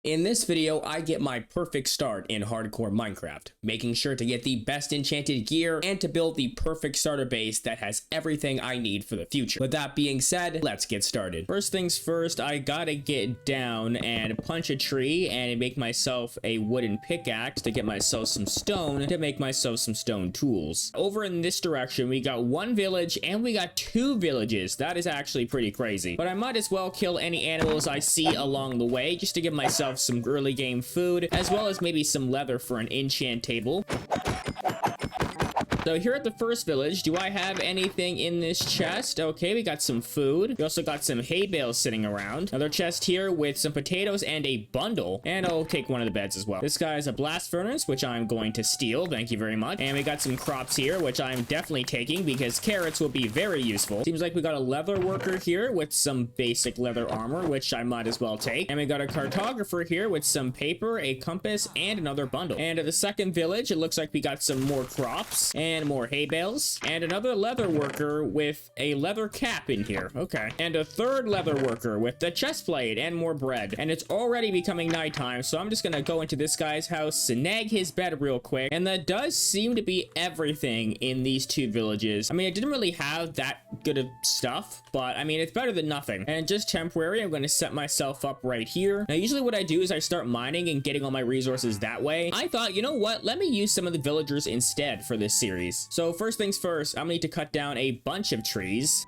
In this video, I get my perfect start in hardcore Minecraft, making sure to get the best enchanted gear and to build the perfect starter base that has everything I need for the future. With that being said, let's get started. First things first, I gotta get down and punch a tree and make myself a wooden pickaxe to get myself some stone to make myself some stone tools. Over in this direction, we got one village and we got two villages. That is actually pretty crazy. But I might as well kill any animals I see along the way just to give myself some early game food, as well as maybe some leather for an enchant table. So here at the first village, do I have anything in this chest? Okay, we got some food. We also got some hay bales sitting around. Another chest here with some potatoes and a bundle. And I'll take one of the beds as well. This guy is a blast furnace, which I'm going to steal. Thank you very much. And we got some crops here, which I'm definitely taking because carrots will be very useful. Seems like we got a leather worker here with some basic leather armor, which I might as well take. And we got a cartographer here with some paper, a compass, and another bundle. And at the second village, it looks like we got some more crops and more hay bales and another leather worker with a leather cap in here. Okay. And a third leather worker with the chest plate and more bread. And it's already becoming nighttime, so I'm just gonna go into this guy's house, snag his bed real quick. And that does seem to be everything in these two villages. I mean, I didn't really have that good of stuff, but I mean, it's better than nothing. And just temporary, I'm gonna set myself up right here. Now, usually what I do is I start mining and getting all my resources that way. I thought, you know what? Let me use some of the villagers instead for this series. So first things first, I'm gonna need to cut down a bunch of trees.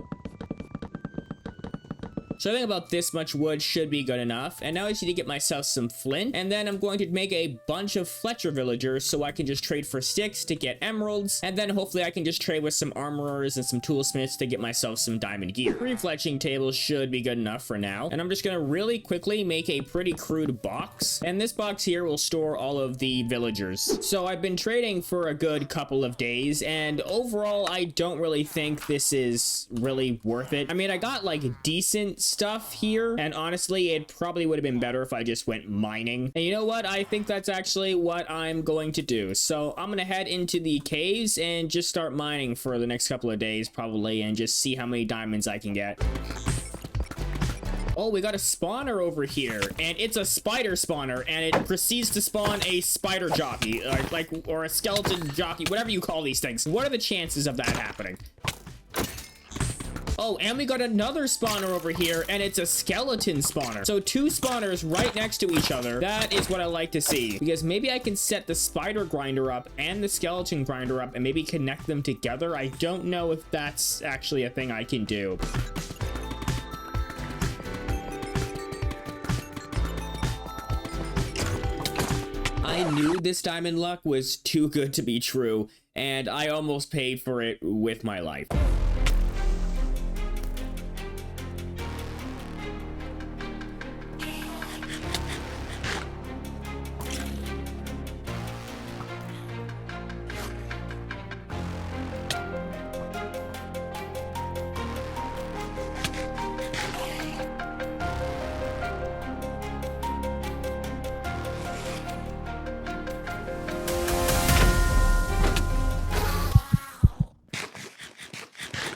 So I think about this much wood should be good enough. And now I just need to get myself some flint. And then I'm going to make a bunch of Fletcher villagers so I can just trade for sticks to get emeralds. And then hopefully I can just trade with some armorers and some toolsmiths to get myself some diamond gear. 3 fletching tables should be good enough for now. And I'm just going to really quickly make a pretty crude box. And this box here will store all of the villagers. So I've been trading for a good couple of days. And overall, I don't really think this is really worth it. I mean, I got like decent stuff here, and honestly it probably would have been better if I just went mining. And you know what, I think that's actually what I'm going to do. So I'm gonna head into the caves and just start mining for the next couple of days probably, and just see how many diamonds I can get. Oh, we got a spawner over here, and it's a spider spawner, and it proceeds to spawn a spider jockey, or a skeleton jockey, whatever you call these things. What are the chances of that happening? Oh, and we got another spawner over here, and it's a skeleton spawner. So 2 spawners right next to each other. That is what I like to see, because maybe I can set the spider grinder up and the skeleton grinder up and maybe connect them together. I don't know if that's actually a thing I can do. I knew this diamond luck was too good to be true, and I almost paid for it with my life.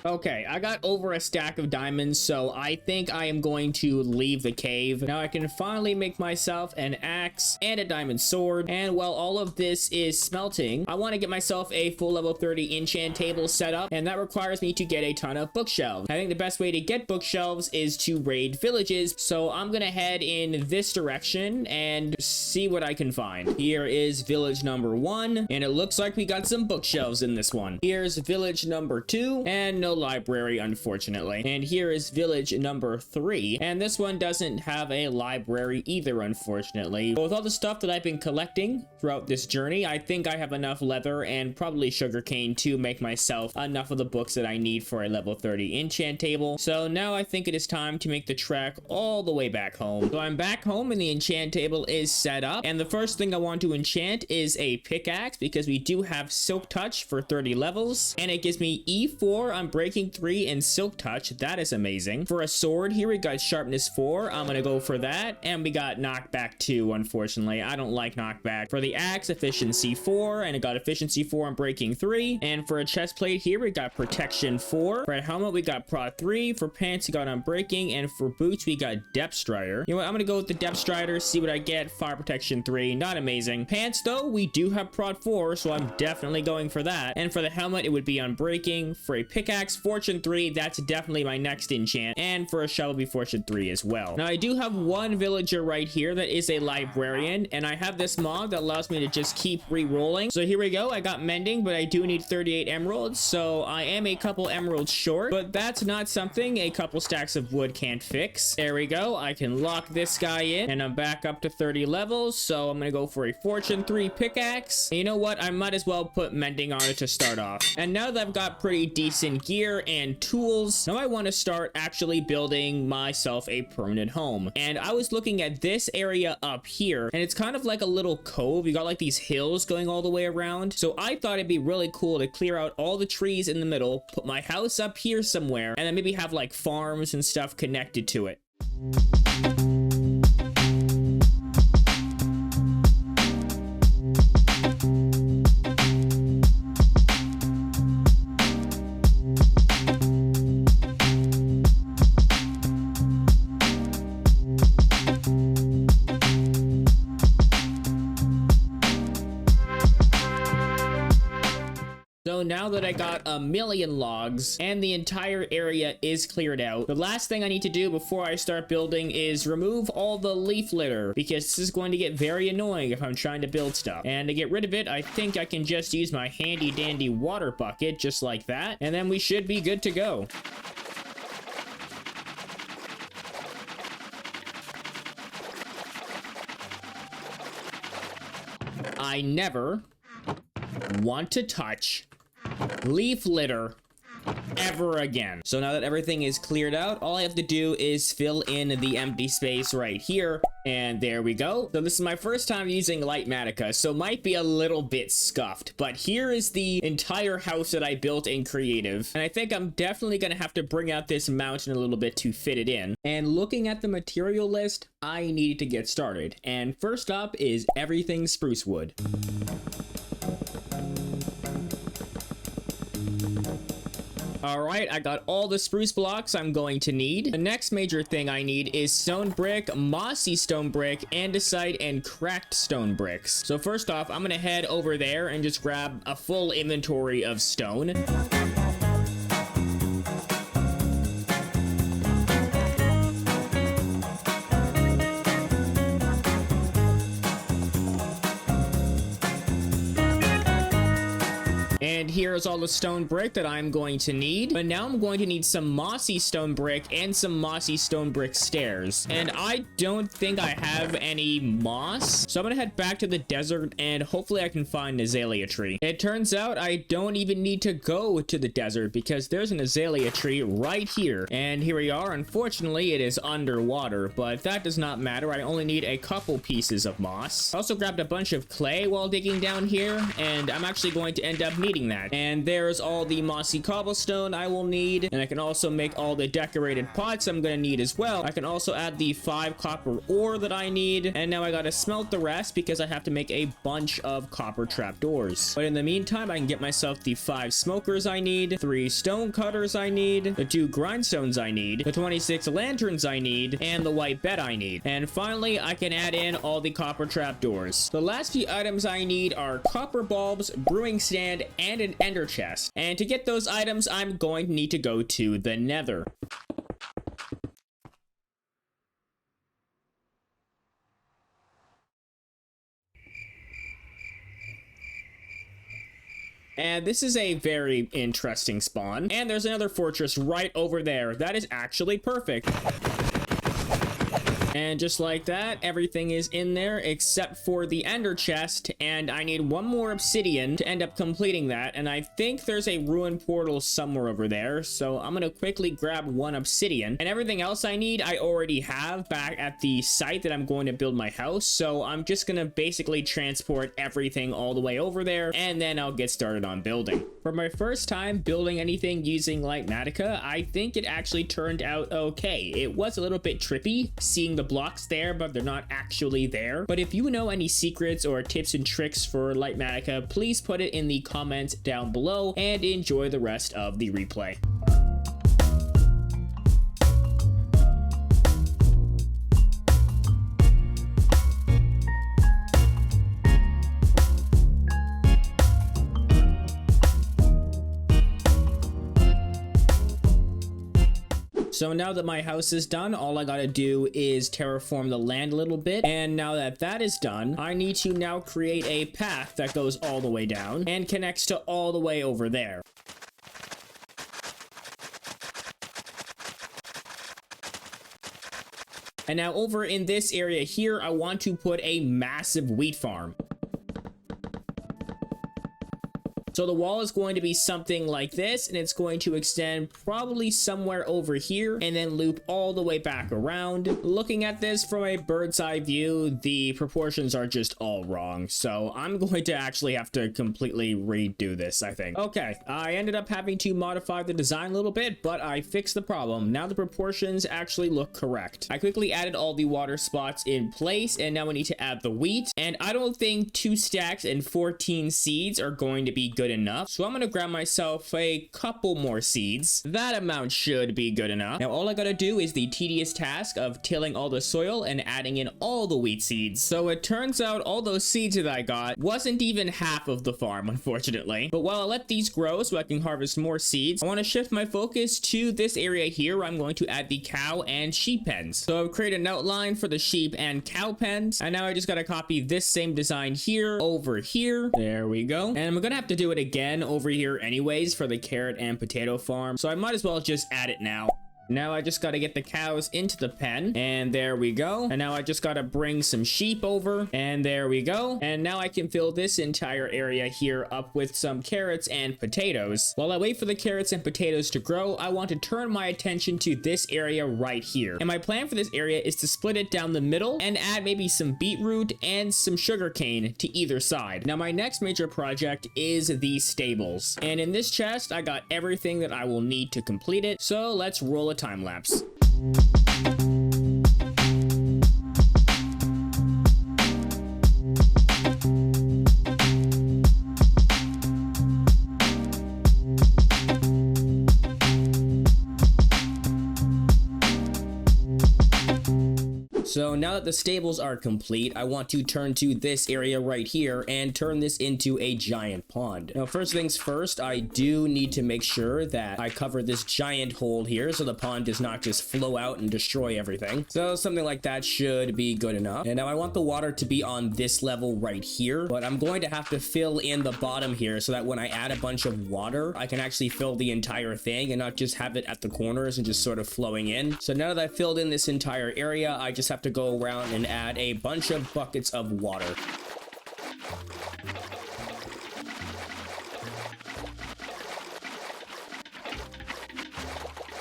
Okay, I got over a stack of diamonds, so I think I am going to leave the cave. Now I can finally make myself an axe and a diamond sword. And while all of this is smelting, I want to get myself a full level 30 enchant table set up, and that requires me to get a ton of bookshelves. I think the best way to get bookshelves is to raid villages, so I'm gonna head in this direction and see what I can find. Here is village number 1, and it looks like we got some bookshelves in this one. Here's village number 2, and no library, unfortunately. And here is village number 3, and this one doesn't have a library either, unfortunately. But with all the stuff that I've been collecting throughout this journey, I think I have enough leather and probably sugarcane to make myself enough of the books that I need for a level 30 enchant table. So now I think it is time to make the trek all the way back home. So I'm back home and the enchant table is set up, and the first thing I want to enchant is a pickaxe because we do have silk touch for 30 levels, and it gives me E4 unbreakable breaking 3 and silk touch. That is amazing. For a sword here, we got sharpness 4. I'm gonna go for that. And we got knockback 2, unfortunately. I don't like knockback. For the axe, efficiency 4, and it got efficiency 4 on breaking 3. And for a chest plate here, we got protection 4. For a helmet, we got prot 3. For pants, we got unbreaking. And for boots, we got depth strider. You know what? I'm gonna go with the depth strider, see what I get. Fire protection 3, not amazing. Pants, though, we do have prot 4, so I'm definitely going for that. And for the helmet, it would be unbreaking. For a pickaxe, fortune 3, that's definitely my next enchant. And for a shovel, it'd be fortune 3 as well. Now, I do have one villager right here that is a librarian, and I have this mod that allows me to just keep re-rolling. So here we go. I got mending, but I do need 38 emeralds, so I am a couple emeralds short, but that's not something a couple stacks of wood can't fix. There we go. I can lock this guy in, and I'm back up to 30 levels, so I'm gonna go for a fortune 3 pickaxe. And you know what? I might as well put mending on it to start off. And now that I've got pretty decent gear and tools, now I want to start actually building myself a permanent home. And I was looking at this area up here, and it's kind of like a little cove. You got like these hills going all the way around. So I thought it'd be really cool to clear out all the trees in the middle, put my house up here somewhere, and then maybe have like farms and stuff connected to it. So now that I got a million logs and the entire area is cleared out, the last thing I need to do before I start building is remove all the leaf litter, because this is going to get very annoying if I'm trying to build stuff. And to get rid of it, I think I can just use my handy dandy water bucket just like that, and then we should be good to go. I never want to touch leaf litter ever again. So now that everything is cleared out, all I have to do is fill in the empty space right here, and there we go. So this is my first time using Litematica, so might be a little bit scuffed, but here is the entire house that I built in creative, and I think I'm definitely gonna have to bring out this mountain a little bit to fit it in. And looking at the material list, I needed to get started, and first up is everything spruce wood. Alright, I got all the spruce blocks I'm going to need. The next major thing I need is stone brick, mossy stone brick, andesite, and cracked stone bricks. So first off, I'm gonna head over there and just grab a full inventory of stone. And here's all the stone brick that I'm going to need. But now I'm going to need some mossy stone brick and some mossy stone brick stairs. And I don't think I have any moss. So I'm gonna head back to the desert and hopefully I can find an azalea tree. It turns out I don't even need to go to the desert because there's an azalea tree right here. And here we are. Unfortunately, it is underwater, but that does not matter. I only need a couple pieces of moss. I also grabbed a bunch of clay while digging down here, and I'm actually going to end up needing that. And there's all the mossy cobblestone I will need, and I can also make all the decorated pots I'm gonna need as well. I can also add the 5 copper ore that I need, and now I gotta smelt the rest because I have to make a bunch of copper trapdoors. But in the meantime, I can get myself the 5 smokers I need, 3 stone cutters I need, the 2 grindstones I need, the 26 lanterns I need, and the white bed I need. And finally, I can add in all the copper trapdoors. The last few items I need are copper bulbs, brewing stand, and an ender chest. And to get those items, I'm going to need to go to the nether. And this is a very interesting spawn. And there's another fortress right over there. That is actually perfect. And just like that, everything is in there except for the ender chest, and I need one more obsidian to end up completing that, and I think there's a ruined portal somewhere over there, so I'm gonna quickly grab one obsidian, and everything else I need I already have back at the site that I'm going to build my house, so I'm just gonna basically transport everything all the way over there, and then I'll get started on building. For my first time building anything using Litematica, I think it actually turned out okay. It was a little bit trippy seeing the blocks there, but they're not actually there. But if you know any secrets or tips and tricks for Litematica, please put it in the comments down below, and enjoy the rest of the replay. So now that my house is done, all I gotta do is terraform the land a little bit. And now that that is done, I need to now create a path that goes all the way down and connects to all the way over there. And now over in this area here, I want to put a massive wheat farm. So the wall is going to be something like this, and it's going to extend probably somewhere over here and then loop all the way back around. Looking at this from a bird's eye view, the proportions are just all wrong. So I'm going to actually have to completely redo this, I think. Okay, I ended up having to modify the design a little bit, but I fixed the problem. Now the proportions actually look correct. I quickly added all the water spots in place, and now we need to add the wheat. And I don't think 2 stacks and 14 seeds are going to be good enough, so I'm gonna grab myself a couple more seeds. That amount should be good enough. Now all I gotta do is the tedious task of tilling all the soil and adding in all the wheat seeds. So it turns out all those seeds that I got wasn't even half of the farm, unfortunately. But while I let these grow so I can harvest more seeds, I want to shift my focus to this area here where I'm going to add the cow and sheep pens. So I've created an outline for the sheep and cow pens, and now I just gotta copy this same design here over here. There we go. And I'm gonna have to do it again over here anyways for the carrot and potato farm, so I might as well just add it now. Now I just got to get the cows into the pen, and there we go. And now I just got to bring some sheep over, and there we go. And now I can fill this entire area here up with some carrots and potatoes. While I wait for the carrots and potatoes to grow, I want to turn my attention to this area right here. And my plan for this area is to split it down the middle and add maybe some beetroot and some sugarcane to either side. Now my next major project is the stables. And in this chest, I got everything that I will need to complete it. So let's roll it time lapse. So now that the stables are complete, I want to turn to this area right here and turn this into a giant pond. Now, first things first, I do need to make sure that I cover this giant hole here so the pond does not just flow out and destroy everything. So something like that should be good enough. And now I want the water to be on this level right here, but I'm going to have to fill in the bottom here so that when I add a bunch of water, I can actually fill the entire thing and not just have it at the corners and just sort of flowing in. So now that I've filled in this entire area, I just have to go around and add a bunch of buckets of water.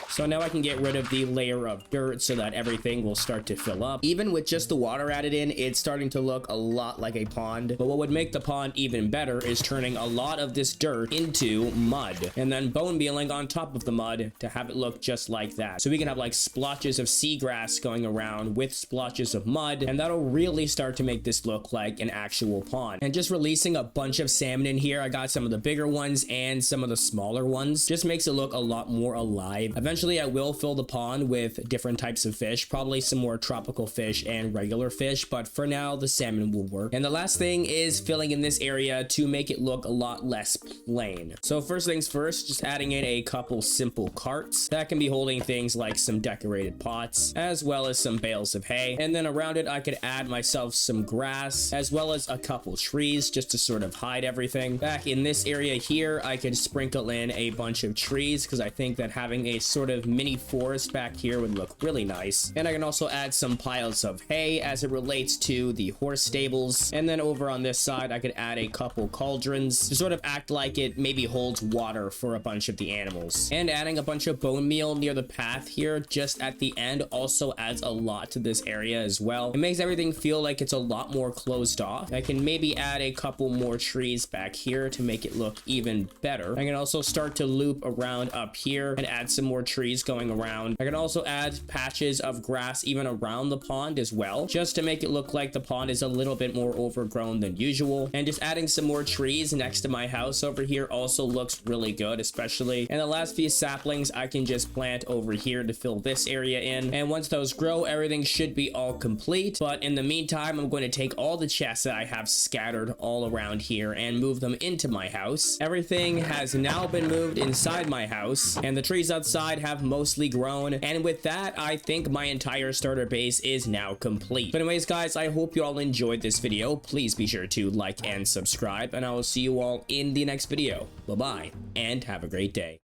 So now I can get rid of the layer of dirt so that everything will start to fill up. Even with just the water added in, it's starting to look a lot like a pond. But what would make the pond even better is turning a lot of this dirt into mud and then bone mealing on top of the mud to have it look just like that. So we can have like splotches of seagrass going around with splotches of mud, and that'll really start to make this look like an actual pond. And just releasing a bunch of salmon in here, I got some of the bigger ones and some of the smaller ones, just makes it look a lot more alive. Eventually I will fill the pond with different types of fish, probably some more tropical fish and regular fish, but for now the salmon will work. And the last thing is filling in this area to make it look a lot less plain. So first things first, just adding in a couple simple carts that can be holding things like some decorated pots as well as some bales of hay, and then around it I could add myself some grass as well as a couple trees just to sort of hide everything. Back in this area here I could sprinkle in a bunch of trees because I think that having a sort of of mini forest back here would look really nice. And I can also add some piles of hay as it relates to the horse stables. And then over on this side, I could add a couple cauldrons to sort of act like it maybe holds water for a bunch of the animals. And adding a bunch of bone meal near the path here just at the end also adds a lot to this area as well. It makes everything feel like it's a lot more closed off. I can maybe add a couple more trees back here to make it look even better. I can also start to loop around up here and add some more trees going around. I can also add patches of grass even around the pond as well, just to make it look like the pond is a little bit more overgrown than usual. And just adding some more trees next to my house over here also looks really good, especially. And the last few saplings I can just plant over here to fill this area in. And once those grow, everything should be all complete. But in the meantime, I'm going to take all the chests that I have scattered all around here and move them into my house. Everything has now been moved inside my house, and the trees outside have mostly grown. And with that, I think my entire starter base is now complete. But anyways, guys, I hope you all enjoyed this video. Please be sure to like and subscribe, and I will see you all in the next video. Bye-bye, and have a great day.